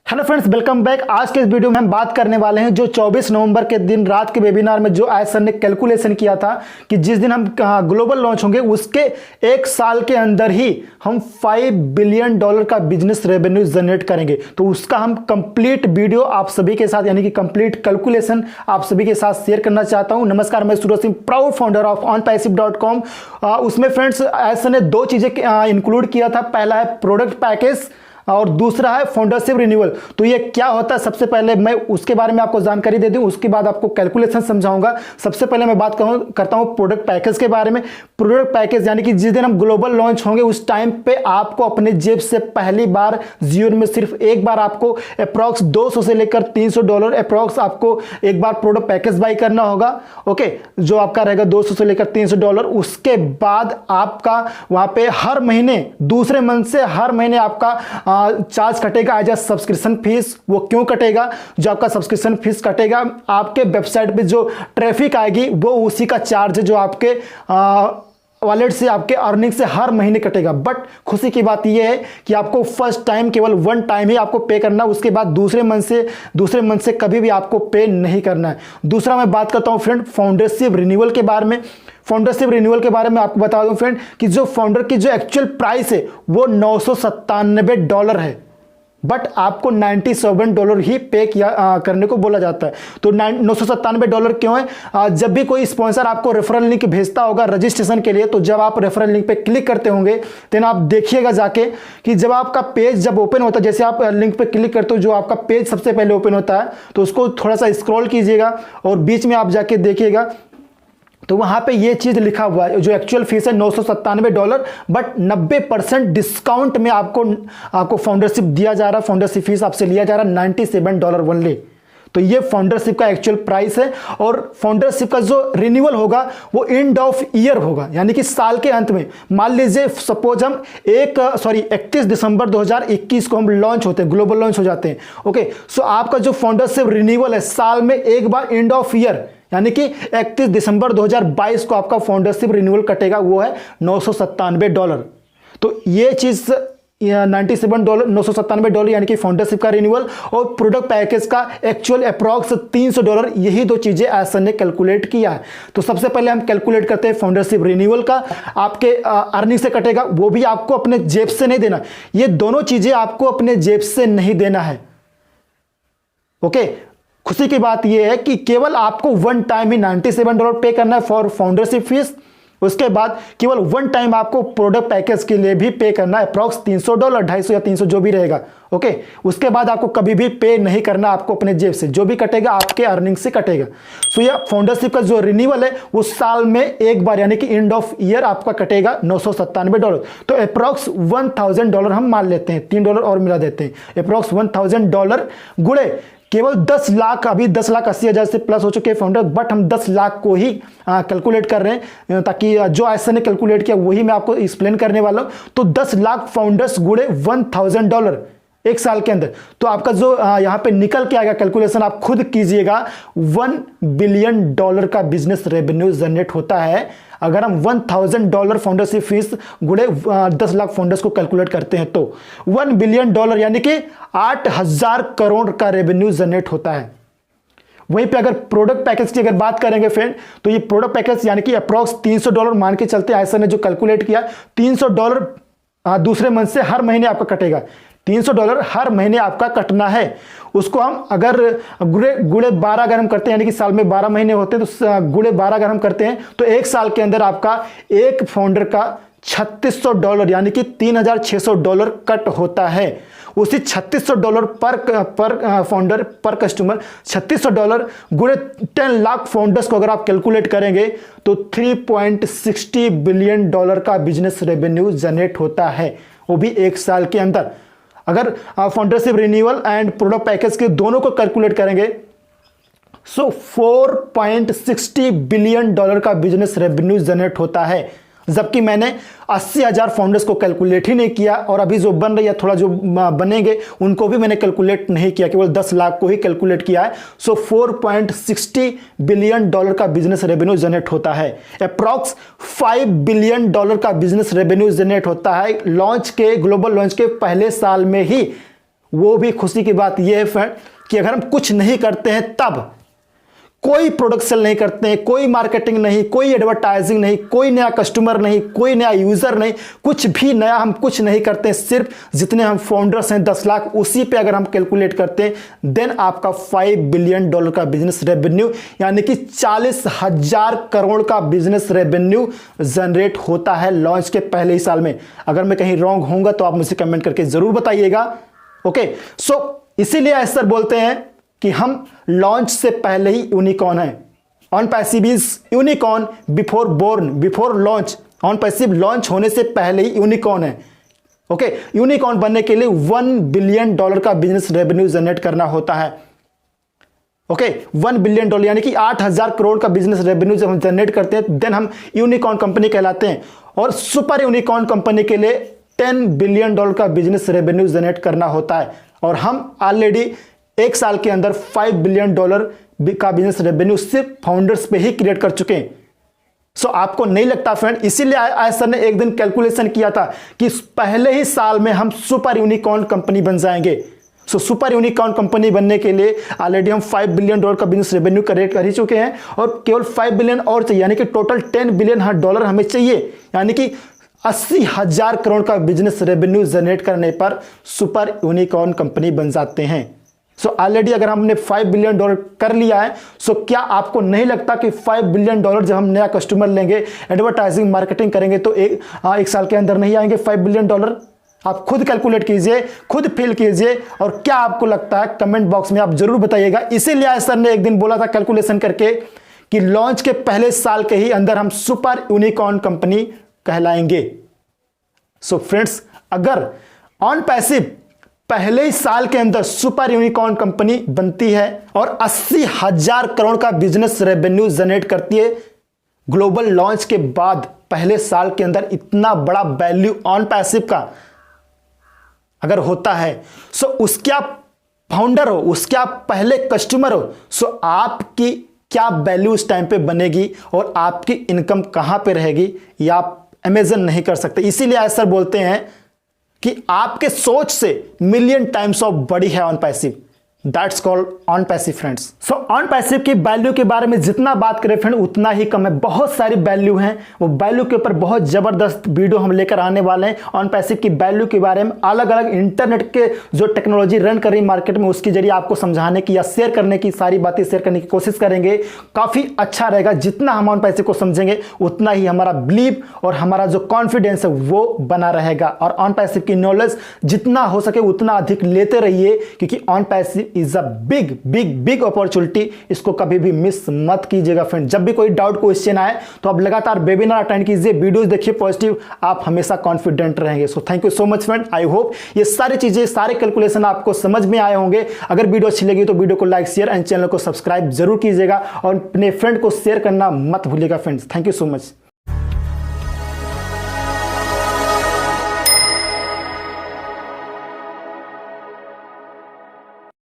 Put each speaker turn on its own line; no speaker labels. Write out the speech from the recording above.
Hello friends, welcome back. आज के इस वीडियो में हम बात करने वाले हैं जो 24 नवंबर के दिन रात के वेबिनार में जो आयत सर ने कैलकुलेशन किया था कि जिस दिन हम ग्लोबल लॉन्च होंगे उसके एक साल के अंदर ही हम $5 बिलियन का बिजनेस रेवेन्यू जनरेट करेंगे। तो उसका हम कंप्लीट वीडियो आप सभी के साथ यानी कि कंप्लीट कैलकुलेशन आप सभी के साथ शेयर करना चाहता हूं। नमस्कार, मैं Suraj Singh, proud founder of onpassive.com। उसमें फ्रेंड्स आयत सर ने दो चीजें इंक्लूड किया था। पहला है प्रोडक्ट पैकेज और दूसरा है फाउंडरशिप रिन्यूअल। तो ये क्या होता है, सबसे पहले मैं उसके बारे में आपको जानकारी दे दूं, उसके बाद आपको कैलकुलेशन समझाऊंगा। सबसे पहले मैं बात करता हूं प्रोडक्ट पैकेज के बारे में। प्रोडक्ट पैकेज यानी कि जिस दिन हम ग्लोबल लॉन्च होंगे उस टाइम पे आपको अपने जेब से पहली बार जीवन में सिर्फ एक बार आपको अप्रॉक्स $200 से लेकर $300 अप्रॉक्स आपको एक बार प्रोडक्ट पैकेज बाई करना होगा। ओके, जो आपका रहेगा $200 से लेकर $300। उसके बाद आपका वहां पे हर महीने दूसरे मंथ से हर महीने आपका चार्ज कटेगा एज अ सब्सक्रिप्शन फीस। वो क्यों कटेगा? जो आपका सब्सक्रिप्शन फीस कटेगा, आपके वेबसाइट पे जो ट्रैफिक आएगी वो उसी का चार्ज है जो आपके वॉलेट से आपके अर्निंग से हर महीने कटेगा। बट खुशी की बात यह है कि आपको फर्स्ट टाइम केवल वन टाइम ही आपको पे करना है। उसके बाद दूसरे मंथ से कभी भी आपको पे नहीं करना है। दूसरा मैं बात करता हूं फ्रेंड फाउंडरशिप रिन्यूअल के बारे में। फाउंडरशिप रिन्यूअल के बारे में आपको बता दूं फ्रेंड कि जो फाउंडर की जो एक्चुअल प्राइस है वो $997 है, बट आपको $97 ही पे करने को बोला जाता है। तो $997 क्यों है? जब भी कोई स्पॉन्सर आपको रेफरल लिंक भेजता होगा रजिस्ट्रेशन के लिए, तो जब आप रेफरल लिंक पे क्लिक करते होंगे तो आप देखिएगा जाके कि जब आपका पेज जब ओपन होता है, जैसे आप लिंक पे क्लिक करते हो जो आपका पेज सबसे पहले ओपन होता है, तो उसको थोड़ा सा स्क्रॉल कीजिएगा और बीच में आप जाके देखिएगा तो वहां पे ये चीज लिखा हुआ है। जो एक्चुअल फीस है $997, बट 90% डिस्काउंट में आपको फाउंडरशिप दिया जा रहा है। फाउंडरशिप फीस आपसे लिया जा रहा है $97 ओनली। तो ये फाउंडरशिप का एक्चुअल प्राइस है। और फाउंडरशिप का जो रिन्यूअल होगा वो एंड ऑफ ईयर होगा, यानी कि साल के अंत में। मान लीजिए सपोज हम 31 दिसंबर 2021 को हम लॉन्च होते हैं, ग्लोबल लॉन्च हो जाते हैं। ओके, सो आपका जो फाउंडरशिप रिन्यूअल है साल में एक बार एंड ऑफ ईयर यानी कि 31 दिसंबर 2022 को आपका फाउंडरशिप रिन्यूअल कटेगा, वो है $997। तो ये चीज $997 यानी कि फाउंडरशिप का रिन्यूअल और प्रोडक्ट पैकेज का एक्चुअल अप्रॉक्स $300, यही दो चीजें एसन ने कैलकुलेट किया है। तो सबसे पहले हम कैलकुलेट करते हैं फाउंडरशिप रिन्यूअल का। आपके अर्निंग से कटेगा, वो भी आपको अपने जेब से नहीं देना। ये दोनों चीजें आपको अपने जेब से नहीं देना है। ओके, खुशी की बात यह है कि केवल आपको वन टाइम ही $97 पे करना है फॉर फाउंडरशिप फीस। उसके बाद केवल वन टाइम आपको प्रोडक्ट पैकेज के लिए भी पे करना है अप्रॉक्स $300, 250 या 300 जो भी रहेगा। ओके, उसके बाद आपको कभी भी पे नहीं करना, आपको अपने जेब से जो भी कटेगा आपके अर्निंग से कटेगा। सो ये फाउंडरशिप का जो रिन्यूअल है वो साल में एक बार यानी कि एंड ऑफ ईयर आपका कटेगा $997। तो अप्रॉक्स $1000 हम मान लेते हैं, $3 और मिला देते हैं। अप्रॉक्स $1000 गुणे केवल 10 लाख, अभी 10,80,000 से प्लस हो चुके हैं फाउंडर, बट हम 10 लाख को ही कैलकुलेट कर रहे हैं ताकि जो ऐसा ने कैलकुलेट किया वही मैं आपको एक्सप्लेन करने वाला हूं। तो 10 लाख फाउंडर्स गुणे $1000 एक साल के अंदर, तो आपका जो यहां पे निकल के आएगा कैलकुलेशन आप खुद कीजिएगा, $1 बिलियन का बिजनेस रेवेन्यू जनरेट होता है अगर हम $1000 फाउंडरशिप फीस गुणे 10 लाख फाउंडर्स को कैलकुलेट करते हैं। तो $1 बिलियन यानी कि 8,000 करोड़ का रेवेन्यू जनरेट होता है। वहीं पे अगर प्रोडक्ट पैकेज की अगर बात करेंगे फ्रेंड, तो ये प्रोडक्ट पैकेज यानी कि अप्रॉक्स $300 मान के चलते हैं। ऐसा ने जो कैलकुलेट किया $300 दूसरे मंथ से हर महीने आपका कटेगा। $300 हर महीने आपका कटना है। उसको हम अगर गुणे 12 अगर हम करते हैं, यानी कि साल में 12 महीने होते हैं, तो गुणे 12 अगर हम करते हैं तो एक साल के अंदर आपका एक फाउंडर का $3600 यानी कि $3600 कट होता है। उसी $3600 पर फाउंडर पर कस्टमर, $3600 गुणे 10 लाख फाउंडर्स को अगर आप कैलकुलेट करेंगे तो $3.60 बिलियन का बिजनेस रेवेन्यू जनरेट होता है, वो भी एक साल के अंदर। अगर foundership renewal and product package के दोनों को कैलकुलेट करेंगे सो $4.60 बिलियन का बिजनेस रेवेन्यू जनरेट होता है। जबकि मैंने 80,000 फाउंडर्स को कैलकुलेट ही नहीं किया, और अभी जो बन रही है थोड़ा जो बनेंगे उनको भी मैंने कैलकुलेट नहीं किया, केवल 10 लाख को ही कैलकुलेट किया है। सो $4.60 बिलियन का बिजनेस रेवेन्यू जनरेट होता है। अप्रॉक्स $5 बिलियन का बिजनेस रेवेन्यू जनरेट होता है लॉन्च के, ग्लोबल लॉन्च के पहले साल में ही वो भी खुशी की बात यह है फ्रेंड कि अगर हम कुछ नहीं करते हैं, तब कोई प्रोडक्ट सेल नहीं करते हैं, कोई मार्केटिंग नहीं, कोई एडवर्टाइजिंग नहीं, कोई नया कस्टमर नहीं, कोई नया यूजर नहीं, कुछ भी नया हम कुछ नहीं करते हैं, सिर्फ जितने हम फाउंडर्स हैं 10 लाख, उसी पे अगर हम कैलकुलेट करते हैं, देन आपका $5 बिलियन का बिजनेस रेवेन्यू यानी कि 40,000 करोड़ का बिजनेस रेवेन्यू जनरेट होता है लॉन्च के पहले ही साल में। अगर मैं कहीं रॉन्ग होऊंगा तो आप मुझे कमेंट करके जरूर बताइएगा। ओके, सो इसीलिए ऐसा बोलते हैं कि हम लॉन्च से पहले ही यूनिकॉर्न है। Onpassive is unicorn before born, before launch. Onpassive launch होने से पहले ही यूनिकॉर्न है। ओके, यूनिकॉर्न बनने के लिए $1 बिलियन का बिजनेस रेवेन्यू जनरेट करना होता है। ओके, $1 बिलियन यानी कि 8,000 करोड़ का बिजनेस रेवेन्यू जब हम जनरेट करते हैं, देन हम यूनिकॉर्न कंपनी कहलाते हैं। और सुपर यूनिकॉर्न कंपनी के लिए $10 बिलियन का बिजनेस रेवेन्यू जनरेट करना होता है। और हम ऑलरेडी एक साल के अंदर $5 बिलियन का बिजनेस रेवेन्यू सिर्फ फाउंडर्स पे ही क्रिएट कर चुके हैं। सो आपको नहीं लगता फ्रेंड? इसीलिए आयस सर ने एक दिन कैलकुलेशन किया था कि पहले ही साल में हम सुपर यूनिकॉर्न कंपनी बन जाएंगे। सो सुपर यूनिकॉर्न कंपनी बनने के लिए ऑलरेडी हम $5 बिलियन का बिजनेस रेवेन्यू क्रिएट कर ही चुके हैं, और केवल $5 बिलियन और चाहिए, यानी कि टोटल $10 बिलियन हमें चाहिए। यानी कि 80,000 करोड़ का बिजनेस रेवेन्यू जनरेट करने पर सुपर यूनिकॉर्न कंपनी बन जाते हैं। सो ऑलरेडी अगर हमने $5 बिलियन कर लिया है, सो क्या आपको नहीं लगता कि $5 बिलियन जब हम नया कस्टमर लेंगे, एडवर्टाइजिंग मार्केटिंग करेंगे, तो एक साल के अंदर नहीं आएंगे $5 बिलियन? आप खुद कैलकुलेट कीजिए, खुद फील कीजिए, और क्या आपको लगता है कमेंट बॉक्स में आप जरूर बताइएगा। इसीलिए सर ने एक दिन बोला था कैलकुलेशन करके कि लॉन्च के पहले साल के ही अंदर हम सुपर यूनिकॉर्न कंपनी कहलाएंगे। सो फ्रेंड्स, अगर ऑन पैसिव पहले ही साल के अंदर सुपर यूनिकॉर्न कंपनी बनती है और 80,000 करोड़ का बिजनेस रेवेन्यू जनरेट करती है, ग्लोबल लॉन्च के बाद पहले साल के अंदर इतना बड़ा वैल्यू ऑन पैसिव का अगर होता है, सो उसके आप फाउंडर हो, उसके आप पहले कस्टमर हो, सो आपकी क्या वैल्यू उस टाइम पे बनेगी और आपकी इनकम कहां पे रहेगी, ये आप इमेजिन नहीं कर सकते। इसीलिए ऐसा बोलते हैं कि आपके सोच से मिलियन टाइम्स ऑफ बड़ी है on passive. That's called on passive friends. So on passive की वैल्यू के बारे में जितना बात करें फ्रेंड उतना ही कम है। बहुत सारी वैल्यू हैं, वो वैल्यू के ऊपर बहुत जबरदस्त वीडियो हम लेकर आने वाले हैं। ऑन पैसिव की वैल्यू के बारे में अलग अलग इंटरनेट के जो टेक्नोलॉजी रन कर रही मार्केट में, उसके जरिए आपको समझाने की या शेयर करने की, सारी बातें शेयर करने की कोशिश करेंगे। काफी अच्छा रहेगा। जितना हम ऑन पैसिव को समझेंगे उतना ही हमारा बिलीव और हमारा जो कॉन्फिडेंस है वो बना रहेगा। और ऑन पैसिव की नॉलेज जितना हो सके उतना अधिक लेते रहिए, क्योंकि on passive is a big big big opportunity. इसको कभी भी मिस मत कीजिएगा फ्रेंड। जब भी कोई डाउट क्वेश्चन आए तो आप लगातार वेबिनार अटेंड कीजिए, वीडियोस देखिए पॉजिटिव, आप हमेशा कॉन्फिडेंट रहेंगे। So thank you so much friend. I hope ये सारी चीजें, सारे कैलकुलेशन आपको समझ में आए होंगे। अगर वीडियो अच्छी लगी तो वीडियो को लाइक, शेयर एंड चैनल को सब्सक्राइब जरूर कीजिएगा और अपने फ्रेंड को शेयर करना मत भूलिएगा friends. Thank you so much.